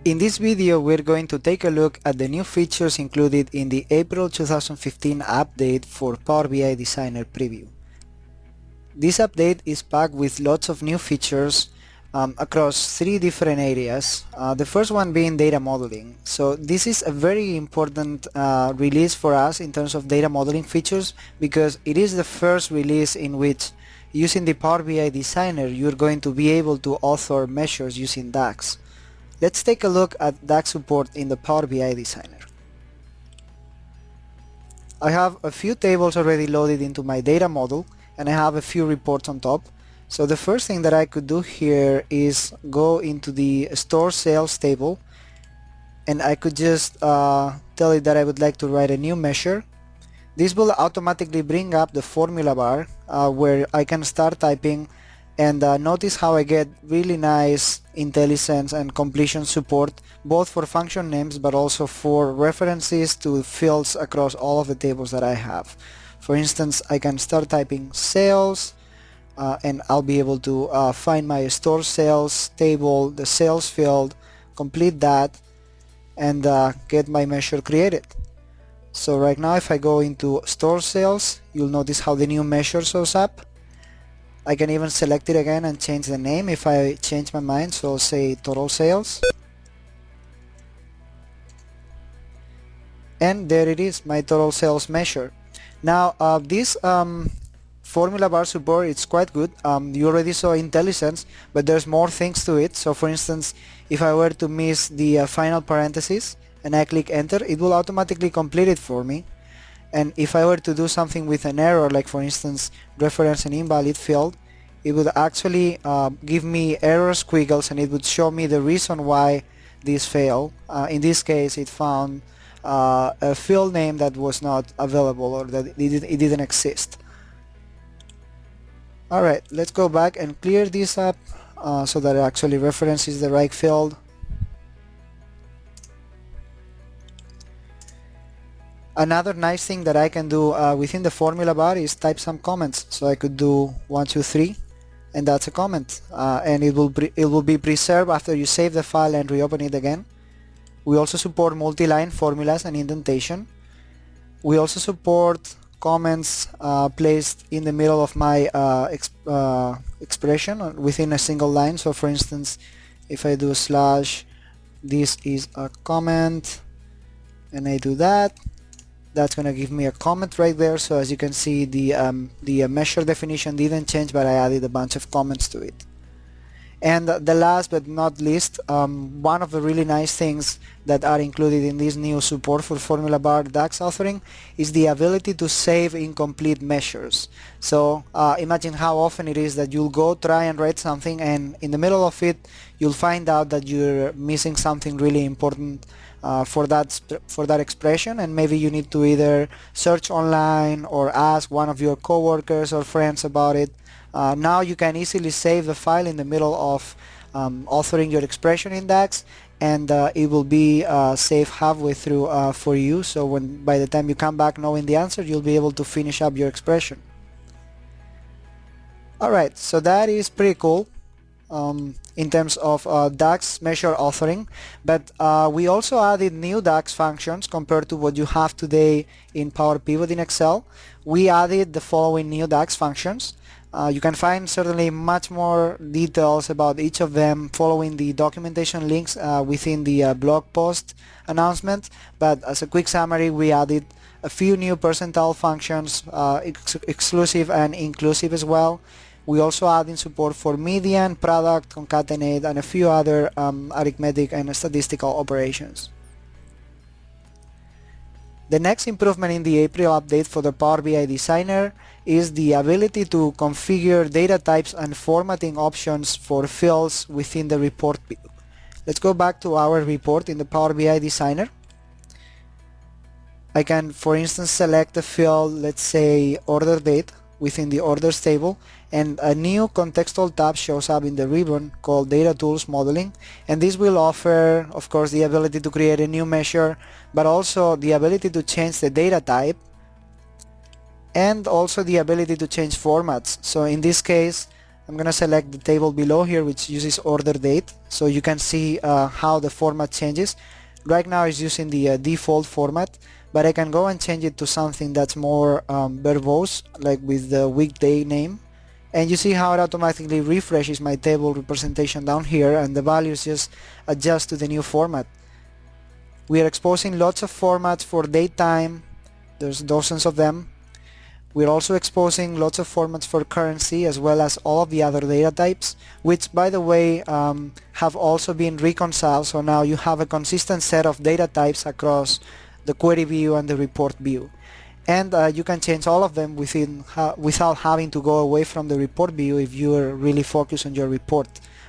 In this video, we're going to take a look at the new features included in the April 2015 update for Power BI Designer Preview. This update is packed with lots of new features across three different areas. The first one being data modeling. So this is a very important release for us in terms of data modeling features, because it is the first release in which, using the Power BI Designer, you're going to be able to author measures using DAX. Let's take a look at DAX support in the Power BI Designer. I have a few tables already loaded into my data model, and I have a few reports on top. So the first thing that I could do here is go into the store sales table, and I could just tell it that I would like to write a new measure. This will automatically bring up the formula bar where I can start typing, and notice how I get really nice IntelliSense and completion support, both for function names but also for references to fields across all of the tables that I have. For instance, I can start typing sales, and I'll be able to find my store sales table, the sales field, complete that, and get my measure created. So right now, if I go into store sales, you'll notice how the new measure shows up. I can even select it again and change the name if I change my mind, so I'll say total sales. And there it is, my total sales measure. Now this formula bar support, it's quite good. You already saw IntelliSense, but there's more things to it. So for instance, if I were to miss the final parenthesis and I click enter, it will automatically complete it for me. And if I were to do something with an error, like for instance reference an invalid field, it would actually give me error squiggles, and it would show me the reason why this failed. In this case, it found a field name that was not available, or that it didn't exist. Alright, let's go back and clear this up so that it actually references the right field. Another nice thing that I can do within the formula bar is type some comments. So I could do 1, 2, 3, and that's a comment, and it will be preserved after you save the file and reopen it again. We also support multi-line formulas and indentation. We also support comments placed in the middle of my expression within a single line. So for instance, if I do slash this is a comment and I do that, that's going to give me a comment right there. So as you can see, the measure definition didn't change, but I added a bunch of comments to it. And the last but not least, one of the really nice things that are included in this new support for formula bar DAX authoring is the ability to save incomplete measures. So imagine how often it is that you'll go try and write something, and in the middle of it you'll find out that you're missing something really important for that expression, and maybe you need to either search online or ask one of your coworkers or friends about it. Now you can easily save the file in the middle of authoring your expression in DAX, and it will be saved halfway through for you, so by the time you come back knowing the answer, you'll be able to finish up your expression. Alright, so that is pretty cool in terms of DAX measure authoring, but we also added new DAX functions compared to what you have today in Power Pivot in Excel. We added the following new DAX functions. You can find certainly much more details about each of them following the documentation links within the blog post announcement, but as a quick summary, we added a few new percentile functions, exclusive and inclusive as well. We also added support for median, product, concatenate, and a few other arithmetic and statistical operations. The next improvement in the April update for the Power BI Designer is the ability to configure data types and formatting options for fields within the report view. Let's go back to our report in the Power BI Designer. I can, for instance, select a field, let's say order date, within the orders table, and a new contextual tab shows up in the ribbon called Data Tools Modeling, and this will offer, of course, the ability to create a new measure, but also the ability to change the data type, and also the ability to change formats. So in this case, I'm gonna select the table below here, which uses order date, so you can see how the format changes. Right now it's using the default format, but I can go and change it to something that's more verbose, like with the weekday name, and you see how it automatically refreshes my table representation down here, and the values just adjust to the new format. We are exposing lots of formats for date time. There's dozens of them. We're also exposing lots of formats for currency, as well as all of the other data types, which, by the way, have also been reconciled. So now you have a consistent set of data types across the query view and the report view. And you can change all of them without having to go away from the report view if you're really focused on your report.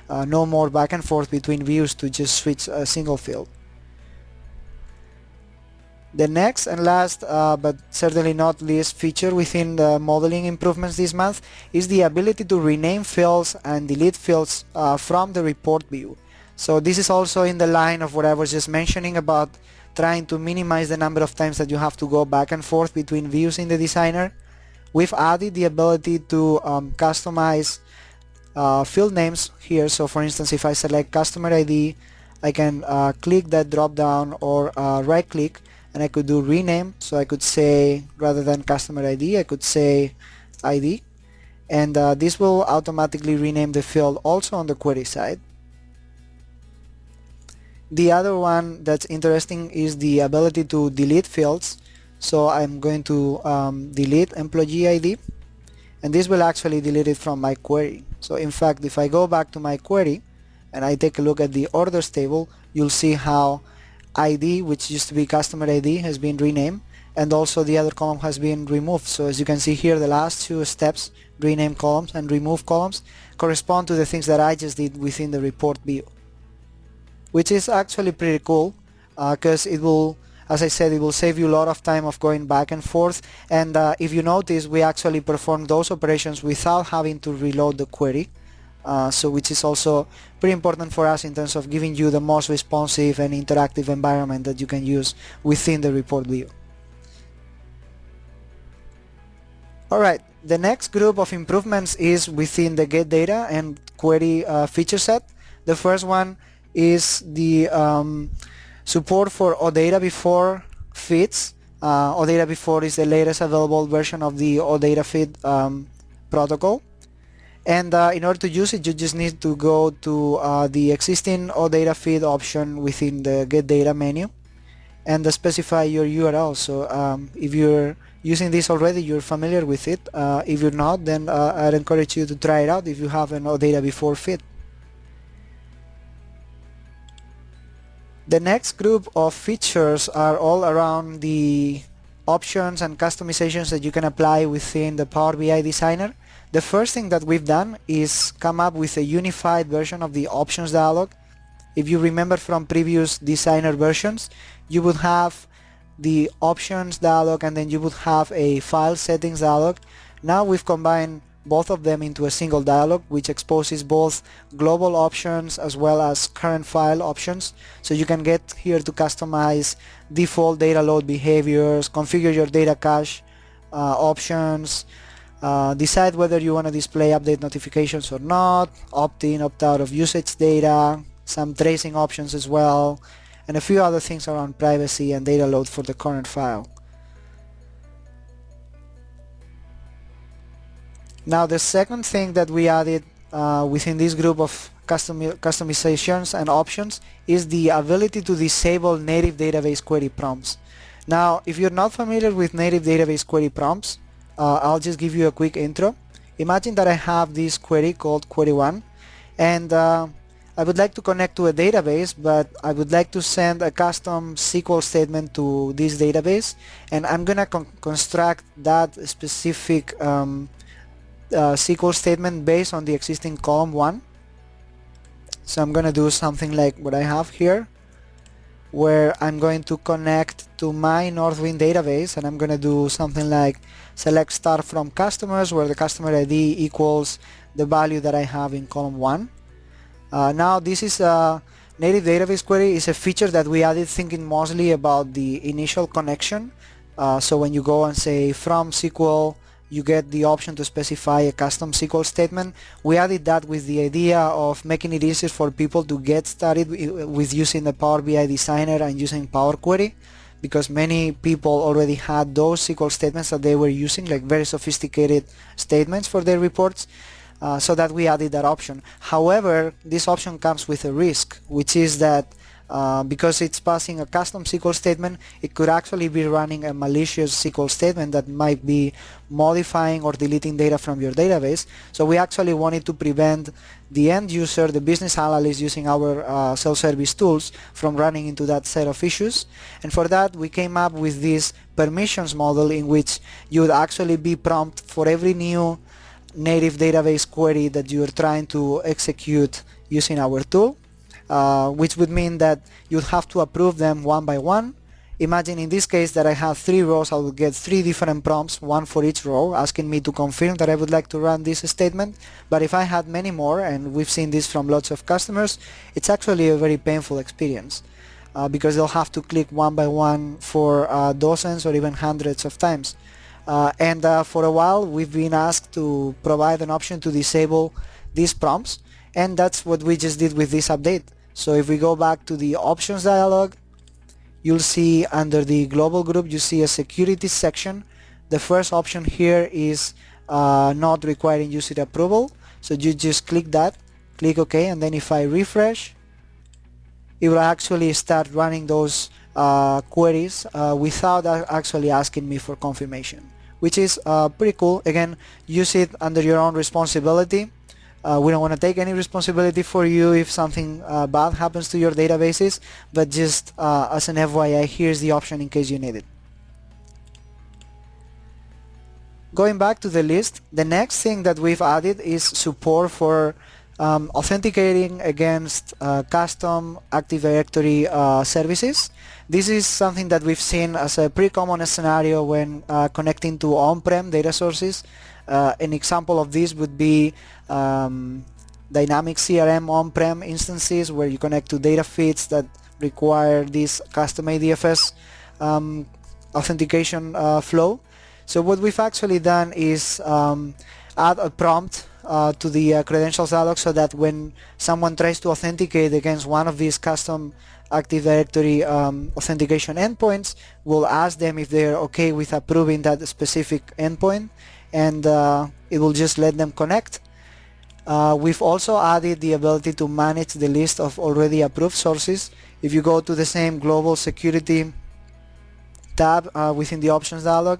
No more back and forth between views to just switch a single field. The next and last, but certainly not least, feature within the modeling improvements this month is the ability to rename fields and delete fields from the report view. So this is also in the line of what I was just mentioning about trying to minimize the number of times that you have to go back and forth between views in the designer. We've added the ability to customize field names here. So for instance, if I select customer ID, I can click that drop down or right click, and I could do rename. So I could say, rather than customer ID, I could say ID, and this will automatically rename the field also on the query side. The other one that's interesting is the ability to delete fields. So I'm going to delete employee ID, and this will actually delete it from my query. So in fact, if I go back to my query and I take a look at the orders table, you'll see how ID, which used to be customer ID, has been renamed, and also the other column has been removed. So as you can see here, the last two steps, rename columns and remove columns, correspond to the things that I just did within the report view, which is actually pretty cool, because it will, as I said, it will save you a lot of time of going back and forth. And if you notice, we actually perform those operations without having to reload the query. So which is also pretty important for us in terms of giving you the most responsive and interactive environment that you can use within the report view. Alright, the next group of improvements is within the get data and query feature set. The first one is the support for OData before feeds. OData before is the latest available version of the OData feed protocol. And in order to use it, you just need to go to the existing OData feed option within the get data menu and specify your URL. So if you're using this already, you're familiar with it. If you're not, then I'd encourage you to try it out if you have an OData before feed. The next group of features are all around the options and customizations that you can apply within the Power BI Designer. The first thing that we've done is come up with a unified version of the options dialog. If you remember from previous designer versions, you would have the options dialog and then you would have a file settings dialog. Now we've combined both of them into a single dialog, which exposes both global options as well as current file options. So you can get here to customize default data load behaviors, configure your data cache options, decide whether you want to display update notifications or not, opt in, opt out of usage data, some tracing options as well, and a few other things around privacy and data load for the current file. Now the second thing that we added within this group of customizations and options is the ability to disable native database query prompts. Now if you're not familiar with native database query prompts, I'll just give you a quick intro. Imagine that I have this query called query1, and I would like to connect to a database, but I would like to send a custom SQL statement to this database, and I'm gonna construct that specific SQL statement based on the existing column 1. So I'm gonna do something like what I have here, where I'm going to connect to my Northwind database, and I'm going to do something like select star from customers, where the customer ID equals the value that I have in column 1. Now this is a native database query, is a feature that we added thinking mostly about the initial connection. So when you go and say from SQL you get the option to specify a custom SQL statement. We added that with the idea of making it easier for people to get started with using the Power BI Designer and using Power Query, because many people already had those SQL statements that they were using, like very sophisticated statements for their reports. So that we added that option. However, this option comes with a risk, which is that because it's passing a custom SQL statement, it could actually be running a malicious SQL statement that might be modifying or deleting data from your database. So we actually wanted to prevent the end user, the business analyst using our self-service tools, from running into that set of issues. And for that, we came up with this permissions model in which you would actually be prompt for every new native database query that you're trying to execute using our tool. Which would mean that you'd have to approve them one by one. Imagine in this case that I have 3 rows, I would get 3 different prompts, one for each row, asking me to confirm that I would like to run this statement. But if I had many more, and we've seen this from lots of customers, it's actually a very painful experience because they'll have to click one by one for dozens or even hundreds of times. And for a while we've been asked to provide an option to disable these prompts, and that's what we just did with this update. So if we go back to the options dialog, you'll see under the global group, you see a security section. The first option here is not requiring user approval. So you just click that, click OK, and then if I refresh, it will actually start running those queries without actually asking me for confirmation, which is pretty cool. Again, use it under your own responsibility. We don't want to take any responsibility for you if something bad happens to your databases, but just as an FYI, here's the option in case you need it. Going back to the list, the next thing that we've added is support for authenticating against custom Active Directory services. This is something that we've seen as a pretty common scenario when connecting to on-prem data sources. An example of this would be Dynamics CRM on-prem instances where you connect to data feeds that require this custom ADFS authentication flow. So what we've actually done is add a prompt to the credentials dialog so that when someone tries to authenticate against one of these custom Active Directory authentication endpoints, we'll ask them if they're okay with approving that specific endpoint, and it will just let them connect. We've also added the ability to manage the list of already approved sources. If you go to the same global security tab within the options dialog,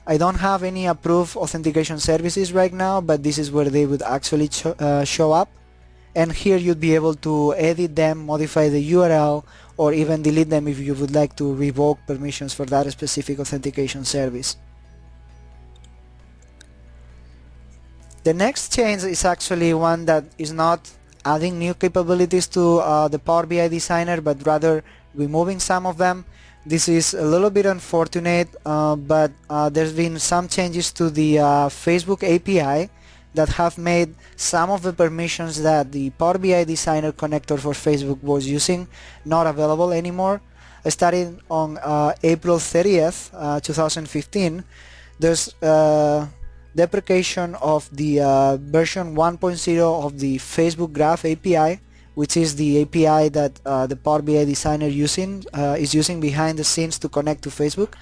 I don't have any approved authentication services right now, but this is where they would actually show up. And here you'd be able to edit them, modify the URL, or even delete them if you would like to revoke permissions for that specific authentication service. The next change is actually one that is not adding new capabilities to the Power BI Designer, but rather removing some of them. This is a little bit unfortunate, but there's been some changes to the Facebook API that have made some of the permissions that the Power BI Designer connector for Facebook was using not available anymore. Starting on April 30th, 2015, there's deprecation of the version 1.0 of the Facebook Graph API, which is the API that the Power BI Designer is using behind the scenes to connect to Facebook.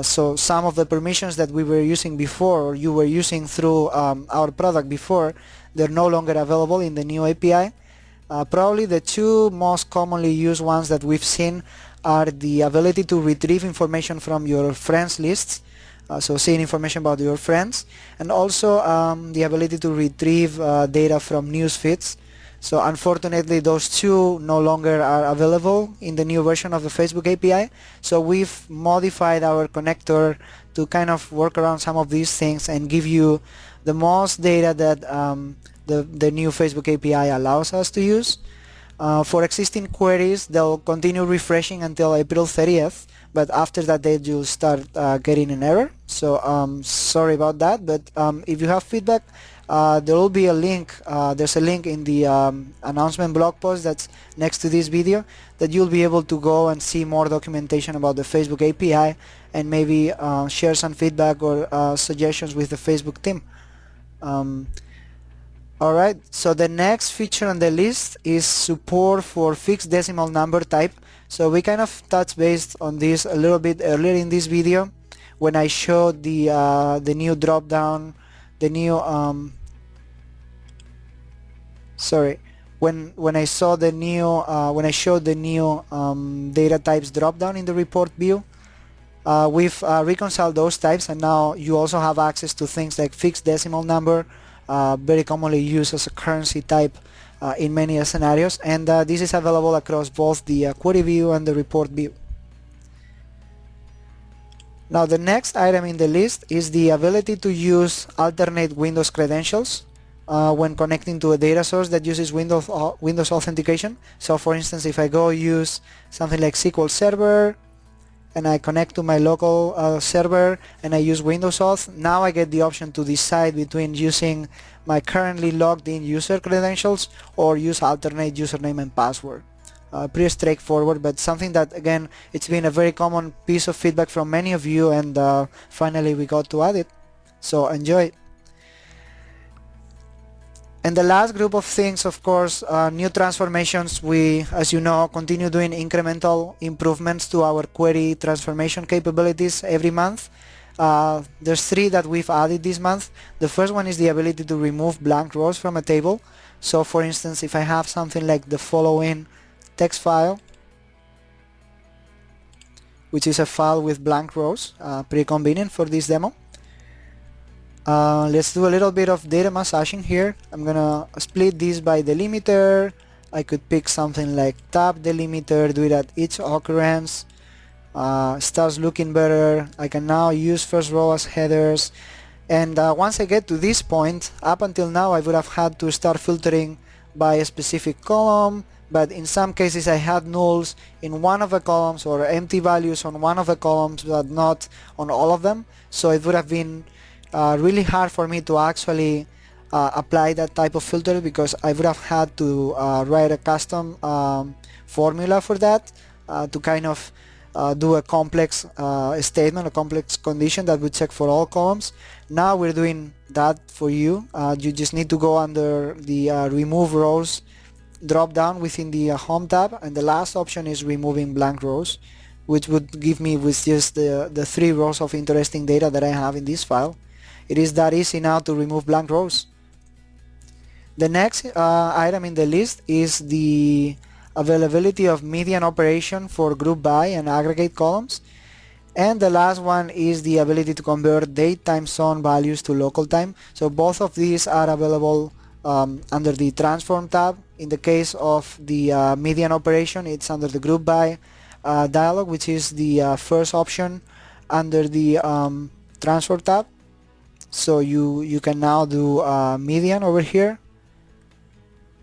So some of the permissions that we were using before, or you were using through our product before, they're no longer available in the new API. Probably the two most commonly used ones that we've seen are the ability to retrieve information from your friends lists, so seeing information about your friends, and also the ability to retrieve data from news feeds. So unfortunately those two no longer are available in the new version of the Facebook API. So we've modified our connector to kind of work around some of these things and give you the most data that the new Facebook API allows us to use. For existing queries, they'll continue refreshing until April 30th, but after that date you'll start getting an error. So sorry about that, but if you have feedback, there will be a link, there's a link in the announcement blog post that's next to this video that you'll be able to go and see more documentation about the Facebook API and maybe share some feedback or suggestions with the Facebook team. Alright, so the next feature on the list is support for fixed decimal number type. So we kind of touched base on this a little bit earlier in this video when I showed the new drop down, the new when I saw the new when I showed the new data types drop down in the report view. We've reconciled those types, and now you also have access to things like fixed decimal number, very commonly used as a currency type in many scenarios, and this is available across both the query view and the report view. Now the next item in the list is the ability to use alternate Windows credentials when connecting to a data source that uses Windows authentication. So for instance, if I go use something like SQL Server and I connect to my local server and I use Windows Auth, now I get the option to decide between using my currently logged in user credentials or use alternate username and password. Pretty straightforward, but something that, again, it's been a very common piece of feedback from many of you, and finally we got to add it, so enjoy. And the last group of things, of course, new transformations. We, as you know, continue doing incremental improvements to our query transformation capabilities every month. There's 3 that we've added this month. The first one is the ability to remove blank rows from a table. So for instance, if I have something like the following text file, which is a file with blank rows, pretty convenient for this demo. Let's do a little bit of data massaging here. I'm gonna split this by delimiter. I could pick something like tab delimiter, do it at each occurrence. Starts looking better. I can now use first row as headers, and once I get to this point, up until now I would have had to start filtering by a specific column, but in some cases I had nulls in one of the columns or empty values on one of the columns but not on all of them, so it would have been really hard for me to actually apply that type of filter, because I would have had to write a custom formula for that to kind of do a complex statement, a complex condition that would check for all columns. Now we're doing that for you. You just need to go under the remove rows drop down within the home tab, and the last option is removing blank rows, which would give me with just the 3 rows of interesting data that I have in this file. It is that easy now to remove blank rows. The next item in the list is the availability of median operation for group by and aggregate columns, and the last one is the ability to convert date time zone values to local time. So both of these are available under the transform tab. In the case of the median operation, it's under the group by dialog, which is the first option under the transform tab. So you can now do median over here,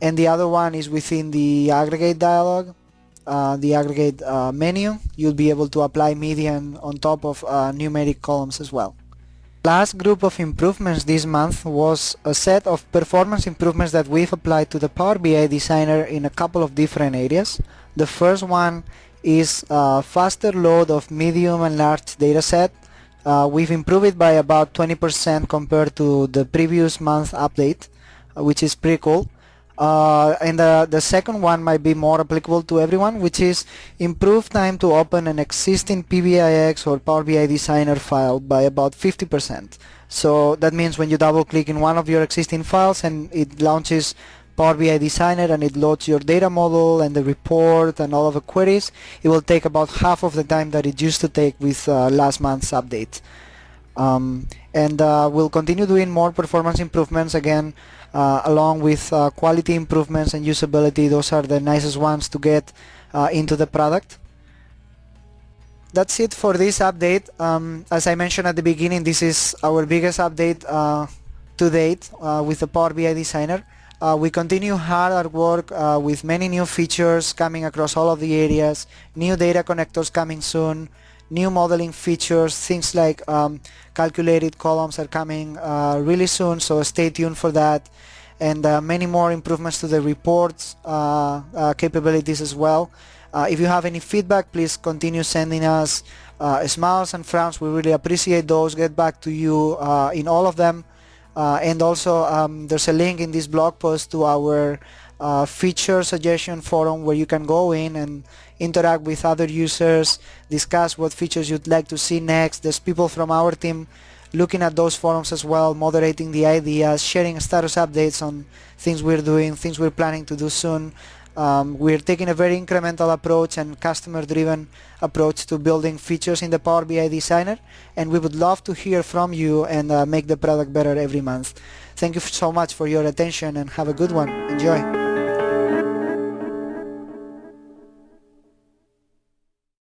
and the other one is within the aggregate dialog, the aggregate menu. You'll be able to apply median on top of numeric columns as well. Last group of improvements this month was a set of performance improvements that we've applied to the Power BI Designer in a couple of different areas. The first one is faster load of medium and large data set. We've improved it by about 20% compared to the previous month update, which is pretty cool. And the second one might be more applicable to everyone, which is improved time to open an existing PBIX or Power BI Designer file by about 50%. So that means when you double click in one of your existing files and it launches Power BI Designer and it loads your data model and the report and all of the queries, it will take about half of the time that it used to take with last month's update. And we'll continue doing more performance improvements again, along with quality improvements and usability. Those are the nicest ones to get into the product. That's it for this update. As I mentioned at the beginning, this is our biggest update to date with the Power BI Designer. We continue hard at work with many new features coming across all of the areas, new data connectors coming soon, new modeling features, things like calculated columns are coming really soon, so stay tuned for that, and many more improvements to the reports capabilities as well. If you have any feedback, please continue sending us smiles and frowns. We really appreciate those. Get back to you in all of them. And also there's a link in this blog post to our feature suggestion forum where you can go in and interact with other users, discuss what features you'd like to see next. There's people from our team looking at those forums as well, moderating the ideas, sharing status updates on things we're doing, things we're planning to do soon. We're taking a very incremental approach and customer-driven approach to building features in the Power BI Designer, and we would love to hear from you and make the product better every month. Thank you so much for your attention and have a good one. Enjoy.